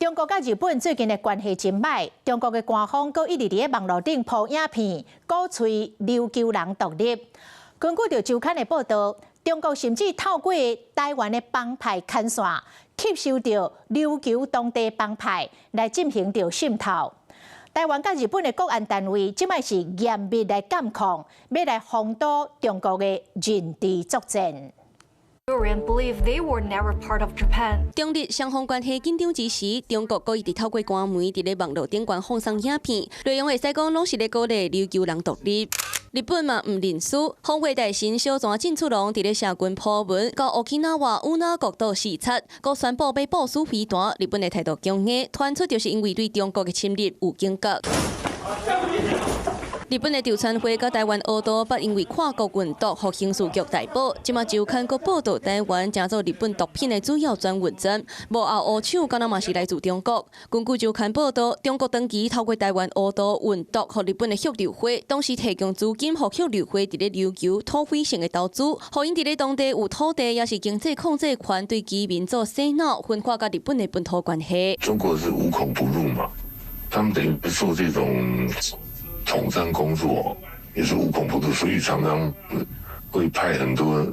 中国甲日本最近的关系真歹，中国的官方阁一直伫网络顶铺影片，鼓吹琉球人独立。根据周刊的报道，中国甚至透过台湾的帮派牵线，吸收着琉球当地帮派来进行着渗透。台湾甲日本的国安单位即摆是严密来监控，要来防堵中国的认知作战。 believe they were never part of Japan。中日双方关系紧张之时，中国故意透过官媒伫咧网络顶端放送影片，内容会使讲拢是咧鼓励琉球人独立。日本嘛唔认输，防卫大臣小泉进出郎伫咧社群铺文，到沖縄乌那国岛视察，佮宣布要部署飞弹。日本的态度强硬，传出就是因为对中国的侵略有警觉。 日本的调查会甲台湾学徒，捌因为跨国运毒，互刑事局逮捕。即马周刊阁报道，台湾正做日本毒品的主要转运站，幕后黑手敢若嘛是来自中国。根据周刊报道，中国长期透过台湾学徒运毒，互日本的旭流会，同时提供资金，互旭流会伫咧琉球土匪性的投资，互因伫咧当地有土地，也是经济控制权，对居民做洗脑，分化甲日本的本土关系。中国是无孔不入嘛，他们等于做这种 统战工作也是无孔不入，所以常常会派很多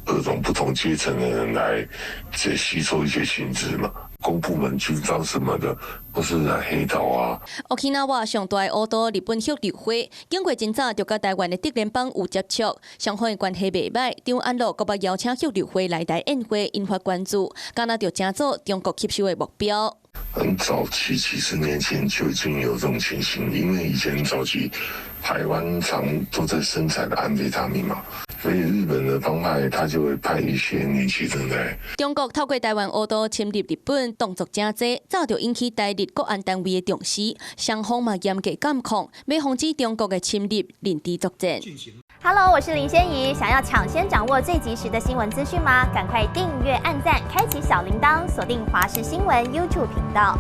各种不同阶层的人来吸收一些薪资嘛，公部门、军方什么的，或是来黑道啊。沖縄上大的学徒日本旭流会，经过真早就甲台湾的德联邦有接触，双方的关系袂歹。张安乐阁捌邀请旭流会来台宴会，引发关注，敢若就成做中国吸收的目标。 很早期，几十年前就已经有这种情形，因为以前早期台湾常都在生产的安非他命嘛，所以日本的帮派他就会派一些年轻人来。中国透过台湾学徒侵入日本，动作真多，早就引起台日国安单位的重视，双方嘛严格监控，要防止中国的侵入认知作战。 Hello， 我是林仙怡。想要抢先掌握最及时的新闻资讯吗？赶快订阅、按赞、开启小铃铛，锁定华视新闻 YouTube 频道。